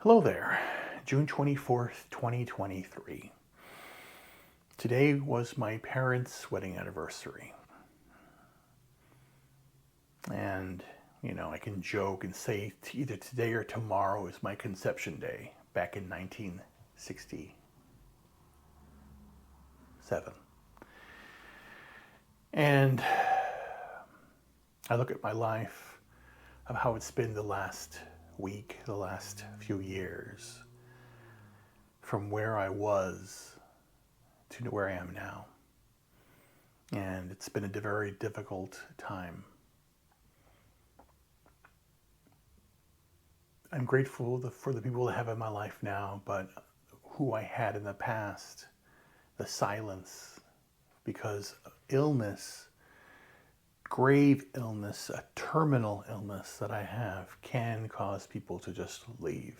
Hello there, June 24th, 2023. Today was my parents' wedding anniversary. And, I can joke and say either today or tomorrow is my conception day back in 1967. And I look at my life of how it's been the last week, the last few years, from where I was to where I am now. And it's been a very difficult time. I'm grateful for the people I have in my life now, but who I had in the past, the silence, because illness, grave illness, a terminal illness that I have can cause people to just leave.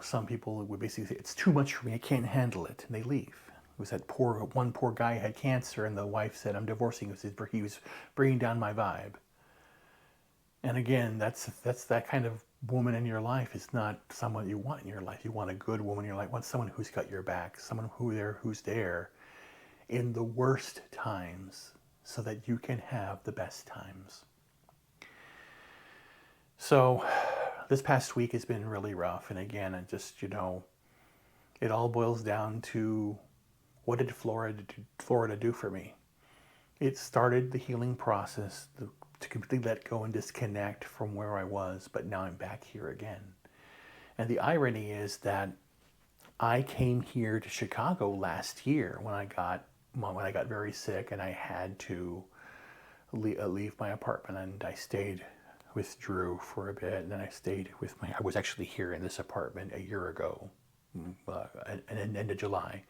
Some people would basically say, it's too much for me, I can't handle it, and they leave. It was that one poor guy had cancer, and the wife said, I'm divorcing him. He was bringing down my vibe. And again, that's that kind of woman in your life is not someone you want in your life. You want a good woman in your life. You want someone who's got your back, someone who's there in the worst times so that you can have the best times. So this past week has been really rough. And again, it all boils down to, what did Florida do for me? It started the healing process to completely let go and disconnect from where I was, but now I'm back here again. And the irony is that I came here to Chicago last year when I got very sick, and I had to leave my apartment, and I stayed with Drew for a bit, and then I was actually here in this apartment a year ago, an end of July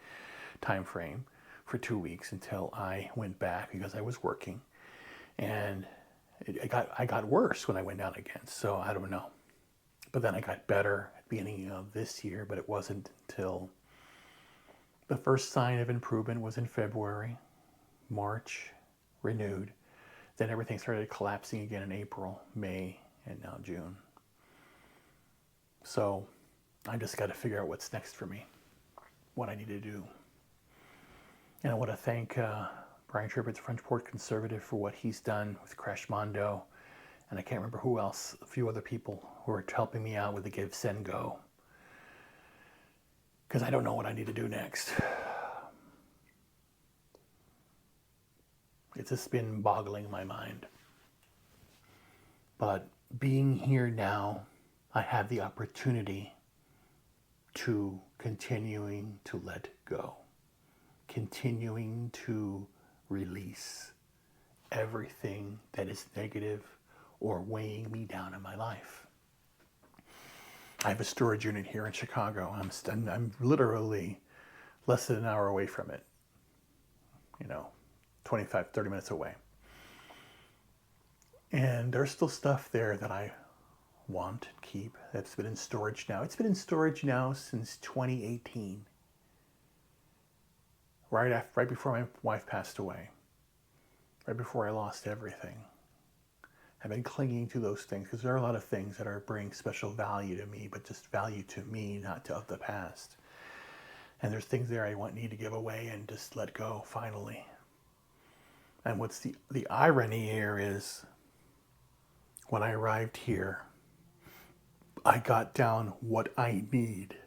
time frame, for 2 weeks until I went back because I was working. And I got worse when I went down again, so I don't know. But then I got better at the beginning of this year, but it wasn't until the first sign of improvement was in February, March, renewed. Then everything started collapsing again in April, May, and now June. So I just got to figure out what's next for me, what I need to do. And I want to thank Brian Trippett, the French Port Conservative, for what he's done with Crash Mondo. And I can't remember who else, a few other people who are helping me out with the Give, Send, Go. Because I don't know what I need to do next. It's just been boggling my mind. But being here now, I have the opportunity to continuing to let go. Continuing to release everything that is negative or weighing me down in my life. I have a storage unit here in Chicago. I'm literally less than an hour away from it. 25, 30 minutes away. And there's still stuff there that I want to keep that's been in storage now. It's been in storage now since 2018. Right before my wife passed away, right before I lost everything. I've been clinging to those things because there are a lot of things that bring special value to me, but just value to me, not to the past. And there's things there I need to give away and just let go finally. And what's the irony here is, when I arrived here, I got down what I need.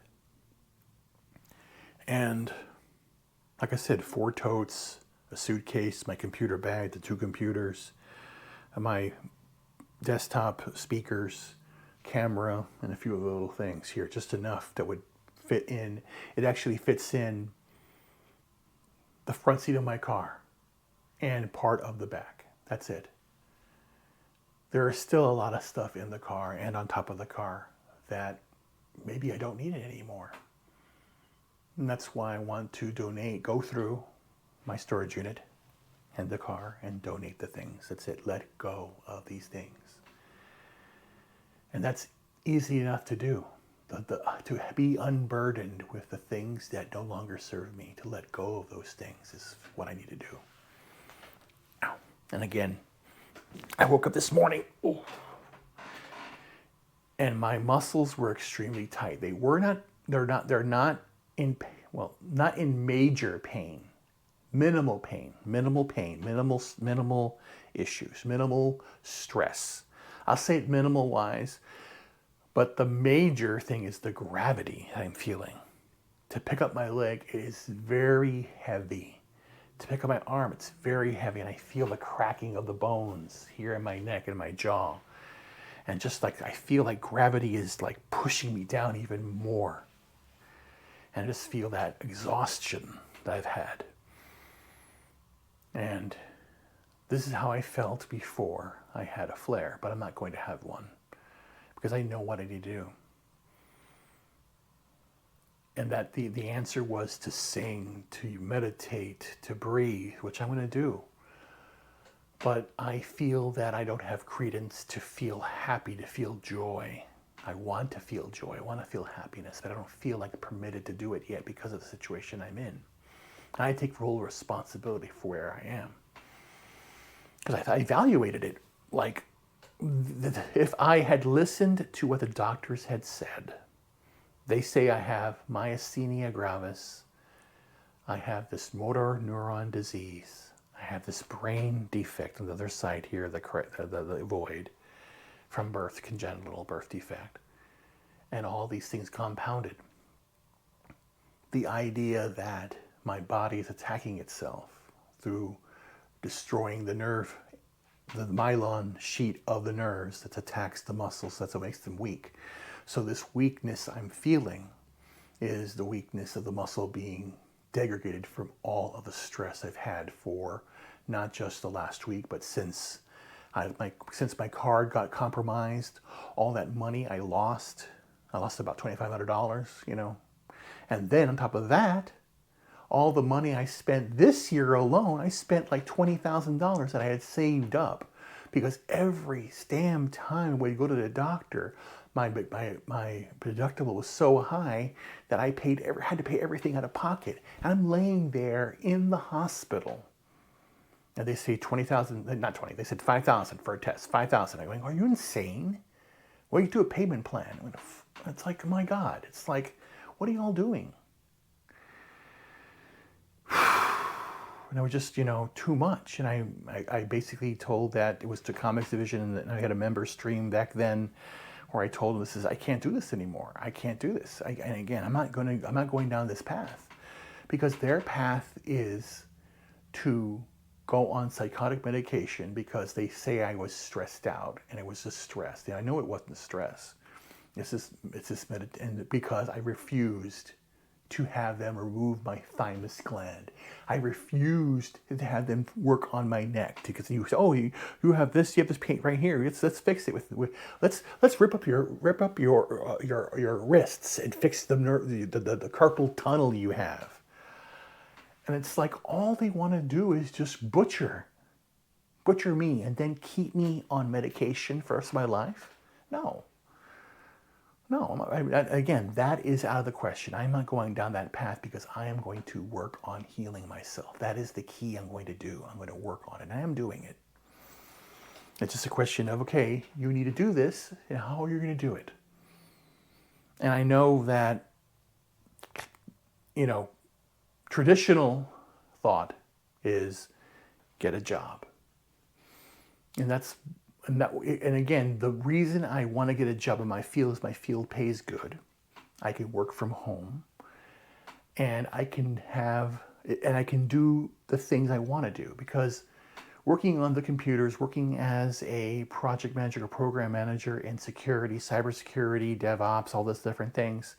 And like I said, 4 totes, a suitcase, my computer bag, the 2 computers, my desktop speakers, camera, and a few little things here, just enough that would fit in. It actually fits in the front seat of my car and part of the back. That's it. There is still a lot of stuff in the car and on top of the car that maybe I don't need it anymore. And that's why I want to go through my storage unit and the car and donate the things. That's it. Let go of these things. And that's easy enough to do. To be unburdened with the things that no longer serve me. To let go of those things is what I need to do. And again, I woke up this morning. and my muscles were extremely tight. They're not in, well, not in major pain, minimal pain, minimal issues, minimal stress. I'll say it minimal wise, but the major thing is the gravity I'm feeling. To pick up my leg, it is very heavy. To pick up my arm, it's very heavy, and I feel the cracking of the bones here in my neck and my jaw. And just like I feel like gravity is like pushing me down even more. And I just feel that exhaustion that I've had. And this is how I felt before I had a flare, but I'm not going to have one because I know what I need to do. And that the answer was to sing, to meditate, to breathe, which I'm going to do. But I feel that I don't have credence to feel happy, to feel joy. I want to feel joy. I want to feel happiness, but I don't feel like permitted to do it yet because of the situation I'm in. And I take full responsibility for where I am. Because I evaluated it like if I had listened to what the doctors had said. They say I have Myasthenia Gravis. I have this motor neuron disease. I have this brain defect on the other side here, the void from birth, congenital birth defect. And all these things compounded. The idea that my body is attacking itself through destroying the nerve, the myelin sheet of the nerves that attacks the muscles, that's what makes them weak. So this weakness I'm feeling is the weakness of the muscle being degraded from all of the stress I've had for not just the last week, but since my card got compromised, all that money I lost about $2,500, and then on top of that, all the money I spent this year alone, I spent like $20,000 that I had saved up, because every damn time we go to the doctor, my deductible was so high that I had to pay everything out of pocket. And I'm laying there in the hospital. And they say 20,000, not 20, they said 5,000 for a test, 5,000. I'm going, are you insane? Well, you do a payment plan. It's like, oh my God, it's like, what are you all doing? And it was just, too much. And I basically told that it was to Comics Division, and I had a member stream back then where I told them, I can't do this anymore. I can't do this. And again, I'm not going down this path, because their path is to go on psychotic medication because they say I was stressed out, and it was just stress. And I know it wasn't stress. And because I refused to have them remove my thymus gland. I refused to have them work on my neck, because you say, oh, you have this pain right here. Let's fix it let's rip up your wrists and fix the carpal tunnel you have. And it's like all they want to do is just butcher me and then keep me on medication for the rest of my life. No, again, that is out of the question. I'm not going down that path, because I am going to work on healing myself. That is the key I'm going to do. I'm going to work on it, and I am doing it. It's just a question of, okay, you need to do this, and how are you going to do it? And I know that, traditional thought is get a job. And again, the reason I want to get a job in my field is my field pays good. I can work from home, and I can do the things I want to do, because working on the computers, working as a project manager or program manager in security, cybersecurity, DevOps, all those different things,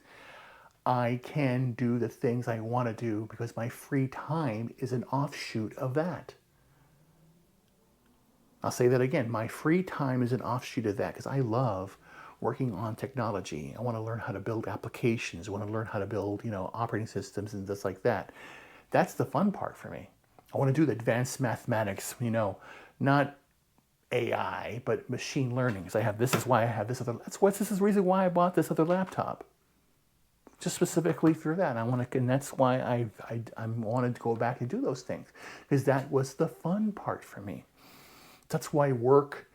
I can do the things I want to do because my free time is an offshoot of that. I'll say that again. My free time is an offshoot of that, because I love working on technology. I want to learn how to build applications. I want to learn how to build, operating systems and just like that. That's the fun part for me. I want to do the advanced mathematics, not AI, but machine learning. This is why I have this other. This is the reason why I bought this other laptop. Just specifically through that, and that's why I wanted to go back and do those things, because that was the fun part for me. That's why work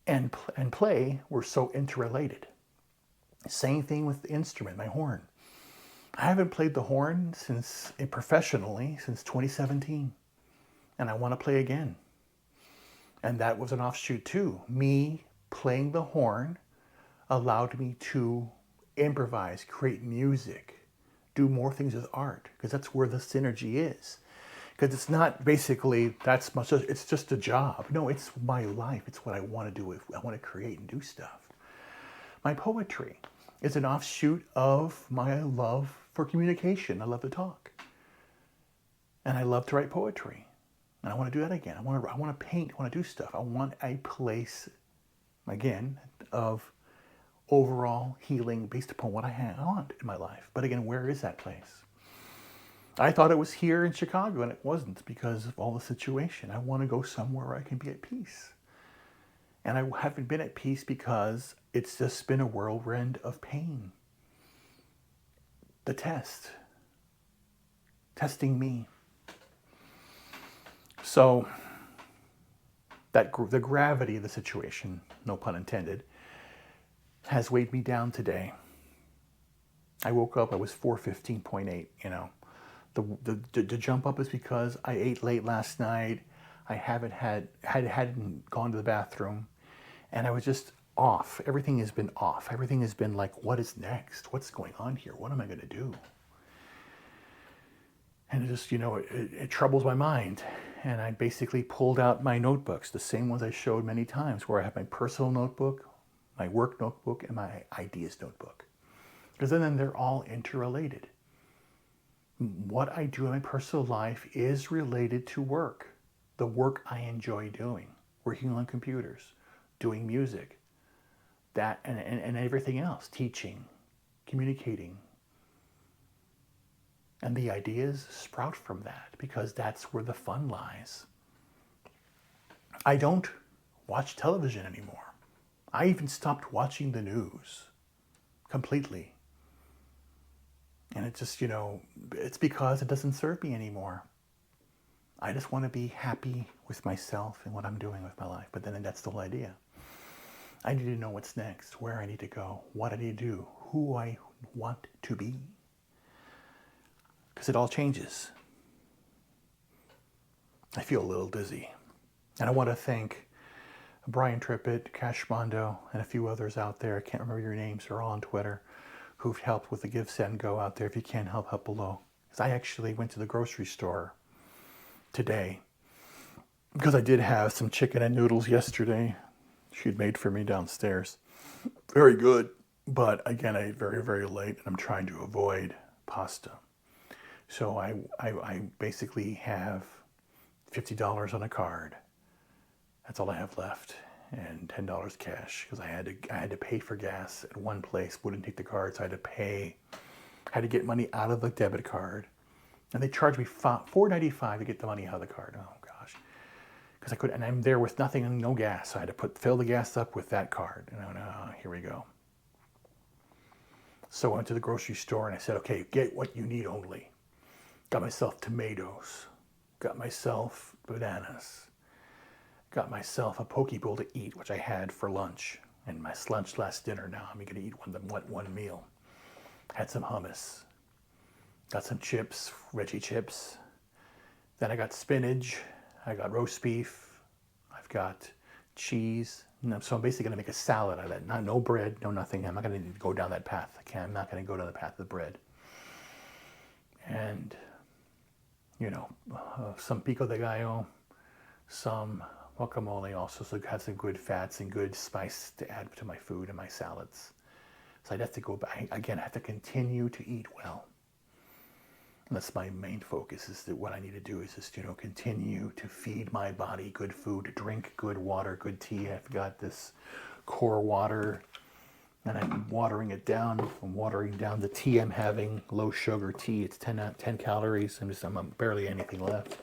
and play were so interrelated. Same thing with the instrument, my horn. I haven't played the horn professionally since 2017, and I want to play again. And that was an offshoot too. Me playing the horn allowed me to improvise, create music, do more things with art, because that's where the synergy is. Because it's not basically that's much, it's just a job. No, it's my life. It's what I want to do. I want to create and do stuff. My poetry is an offshoot of my love for communication. I love to talk. And I love to write poetry. And I want to do that again. I want to paint. I want to do stuff. I want a place, again, of overall healing based upon what I want in my life. But again, where is that place? I thought it was here in Chicago, and it wasn't because of all the situation. I want to go somewhere where I can be at peace. And I haven't been at peace because it's just been a whirlwind of pain. The testing me. So the gravity of the situation, no pun intended, has weighed me down today. I woke up, I was 415.8, The jump up is because I ate late last night. I hadn't gone to the bathroom, and I was just off. Everything has been off. Everything has been like, what is next? What's going on here? What am I going to do? And it just, it troubles my mind. And I basically pulled out my notebooks, the same ones I showed many times, where I have my personal notebook, my work notebook, and my ideas notebook. Because then they're all interrelated. What I do in my personal life is related to work. The work I enjoy doing. Working on computers, doing music, that and everything else, teaching, communicating. And the ideas sprout from that because that's where the fun lies. I don't watch television anymore. I even stopped watching the news completely. And it's just, it's because it doesn't serve me anymore. I just want to be happy with myself and what I'm doing with my life. But then that's the whole idea. I need to know what's next, where I need to go, what I need to do, who I want to be. Because it all changes. I feel a little dizzy. And I want to thank Brian Trippett, Cash Mondo, and a few others out there. I can't remember your names. They're all on Twitter. Who've helped with the Give, Send, Go out there. If you can help below. Because I actually went to the grocery store today. Because I did have some chicken and noodles yesterday. She'd made for me downstairs. Very good. But again, I ate very, very late. And I'm trying to avoid pasta. So I basically have $50 on a card. That's all I have left. And $10 cash because I had to pay for gas at one place, wouldn't take the card, so I had to get money out of the debit card, and they charged me $4.95 to get the money out of the card. Oh gosh, because I couldn't, and I'm there with nothing and no gas, so I had to fill the gas up with that card. And I went, oh, here we go. So I went to the grocery store and I said, okay, get what you need only. Got myself tomatoes, got myself bananas. Got myself a poke bowl to eat, which I had for lunch. And my lunch last dinner now. I'm going to eat one meal. Had some hummus. Got some chips, veggie chips. Then I got spinach. I got roast beef. I've got cheese. So I'm basically going to make a salad out of that. No bread, no nothing. I'm not going to go down that path. I'm not going to go down the path of the bread. And, some pico de gallo, some guacamole also, so it has some good fats and good spice to add to my food and my salads. So I'd have to go back. Again, I have to continue to eat well. And that's my main focus, is that what I need to do is just, continue to feed my body good food, drink good water, good tea. I've got this core water, and I'm watering it down. I'm watering down the tea I'm having, low sugar tea. It's 10 calories. I'm barely anything left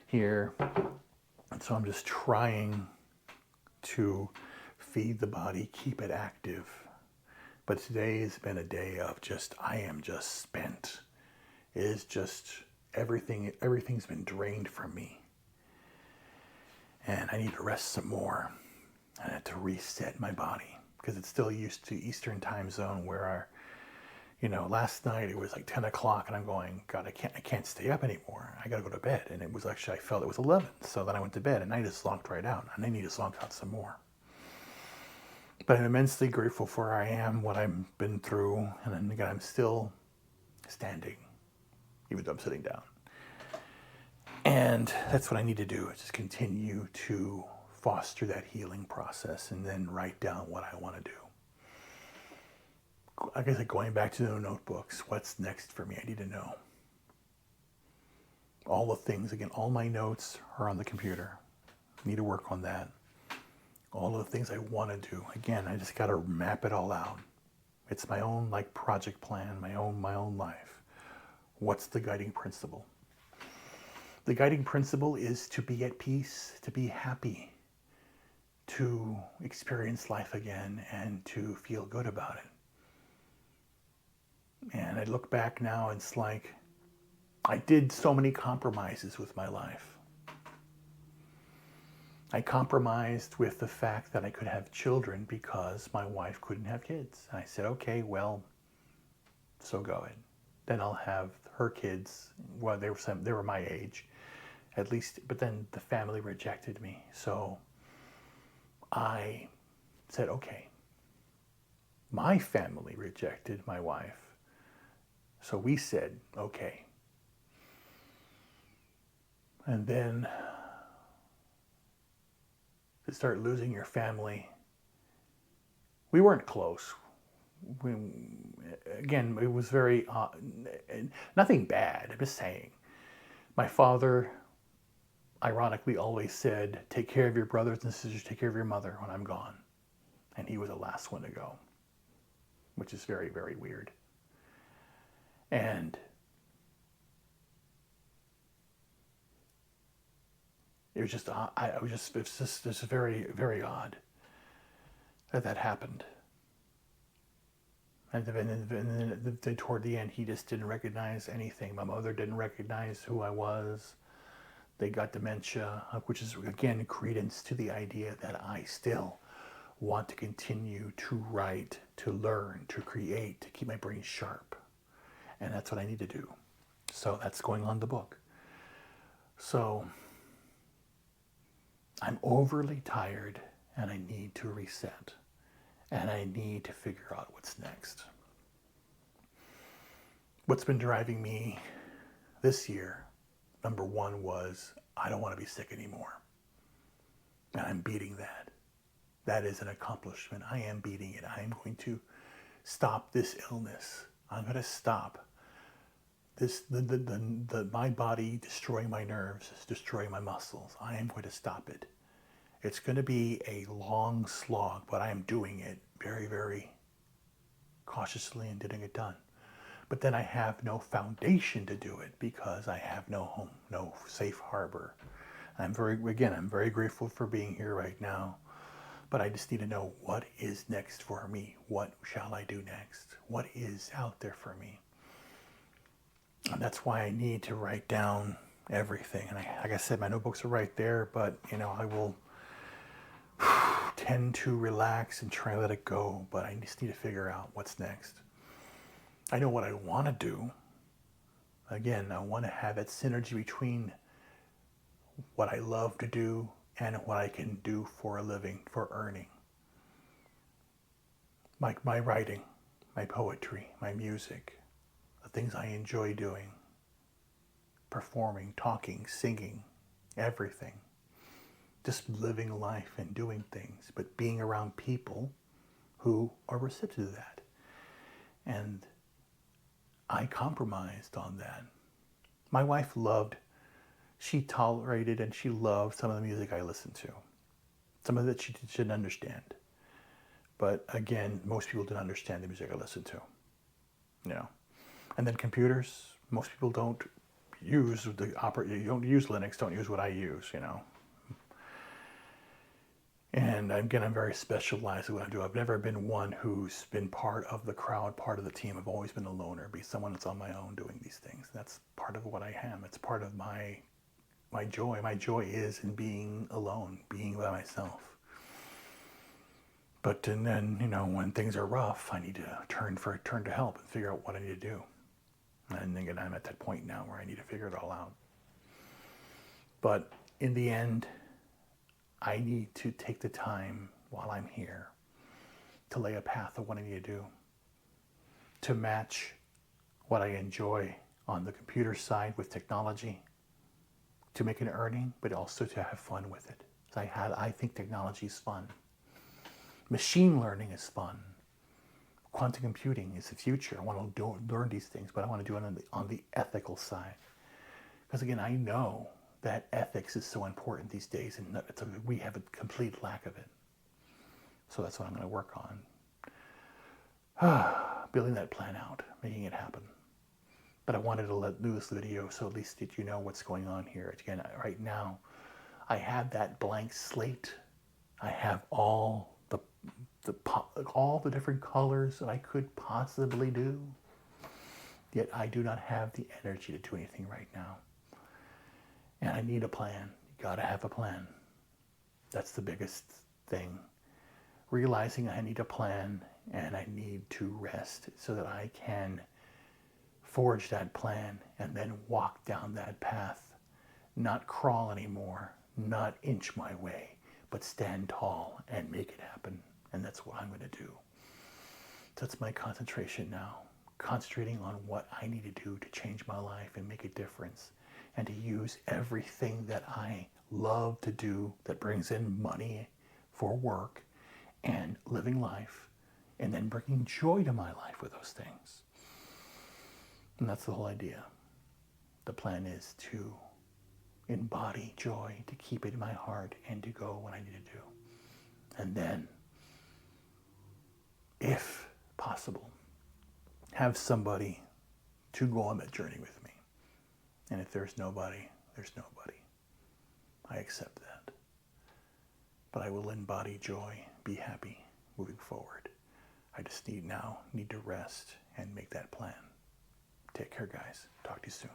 here. And so I'm just trying to feed the body, keep it active. But today has been a day of I am just spent. It is just everything's been drained from me. And I need to rest some more. I have to reset my body. because it's still used to Eastern time zone where last night it was like 10 o'clock and I'm going, God, I can't stay up anymore. I got to go to bed. And it was actually, I felt it was 11. So then I went to bed and I just zonked right out, and I need to zonk out some more. But I'm immensely grateful for where I am, what I've been through. And then again, I'm still standing, even though I'm sitting down. And that's what I need to do, is just continue to foster that healing process and then write down what I want to do. Like I said, going back to the notebooks, what's next for me? I need to know. All the things, again, all my notes are on the computer. I need to work on that. All of the things I want to do. Again, I just got to map it all out. It's my own project plan, my own life. What's the guiding principle? The guiding principle is to be at peace, to be happy, to experience life again, and to feel good about it. And I look back now, and it's like I did so many compromises with my life. I compromised with the fact that I could have children because my wife couldn't have kids. And I said, okay, well, so go ahead. Then I'll have her kids. Well, they were my age, at least. But then the family rejected me. So I said, okay, my family rejected my wife. So we said, okay. And then to start losing your family, we weren't close. Again, it was very, nothing bad, I'm just saying. My father, ironically, always said, take care of your brothers and sisters, take care of your mother when I'm gone. And he was the last one to go, which is very, very weird. And it was just, it's just very, very odd that happened. And then toward the end, he just didn't recognize anything. My mother didn't recognize who I was. They got dementia, which is, again, credence to the idea that I still want to continue to write, to learn, to create, to keep my brain sharp. And that's what I need to do. So that's going on the book. So I'm overly tired and I need to reset. And I need to figure out what's next. What's been driving me this year, number one, was I don't want to be sick anymore. And I'm beating that. That is an accomplishment. I am beating it. I am going to stop this illness. I'm going to stop this, my body destroying my nerves, destroying my muscles. I am going to stop it. It's going to be a long slog, but I am doing it very, very cautiously and getting it done. But then I have no foundation to do it because I have no home, no safe harbor. I'm very grateful for being here right now, but I just need to know what is next for me. What shall I do next? What is out there for me? And that's why I need to write down everything. And like I said, my notebooks are right there, but I will tend to relax and try to let it go, but I just need to figure out what's next. I know what I want to do. Again, I want to have that synergy between what I love to do and what I can do for a living, for earning. Like my writing, my poetry, my music, the things I enjoy doing, performing, talking, singing, everything. Just living life and doing things, but being around people who are receptive to that. And I compromised on that. My wife she tolerated and she loved some of the music I listened to. Some of it she didn't understand. But again, most people didn't understand the music I listened to. And then computers, most people don't use you don't use Linux, don't use what I use, And again, I'm very specialized in what I do. I've never been one who's been part of the crowd, part of the team. I've always been a loner, be someone that's on my own doing these things. That's part of what I am. It's part of my joy. My joy is in being alone, being by myself. But and then, when things are rough, I need to turn to help and figure out what I need to do. And again, I'm at that point now where I need to figure it all out. But in the end, I need to take the time while I'm here to lay a path of what I need to do, to match what I enjoy on the computer side with technology, to make an earning, but also to have fun with it. I think technology is fun. Machine learning is fun. Quantum computing is the future. I want to learn these things, but I want to do it on the ethical side. Because again, I know that ethics is so important these days, and we have a complete lack of it. So that's what I'm going to work on. Building that plan out, making it happen. But I wanted to do this video so at least you know what's going on here. Again, right now, I have that blank slate. I have all the different colors that I could possibly do. Yet I do not have the energy to do anything right now. And I need a plan. You gotta have a plan. That's the biggest thing. Realizing I need a plan and I need to rest so that I can forge that plan and then walk down that path. Not crawl anymore, not inch my way, but stand tall and make it happen. And that's what I'm going to do. That's my concentration now. Concentrating on what I need to do to change my life and make a difference. And to use everything that I love to do that brings in money for work and living life. And then bringing joy to my life with those things. And that's the whole idea. The plan is to embody joy, to keep it in my heart, and to go when I need to do. And then, if possible, have somebody to go on that journey with me. And if there's nobody, there's nobody. I accept that. But I will embody joy, be happy, moving forward. I just need to rest and make that plan. Take care, guys. Talk to you soon.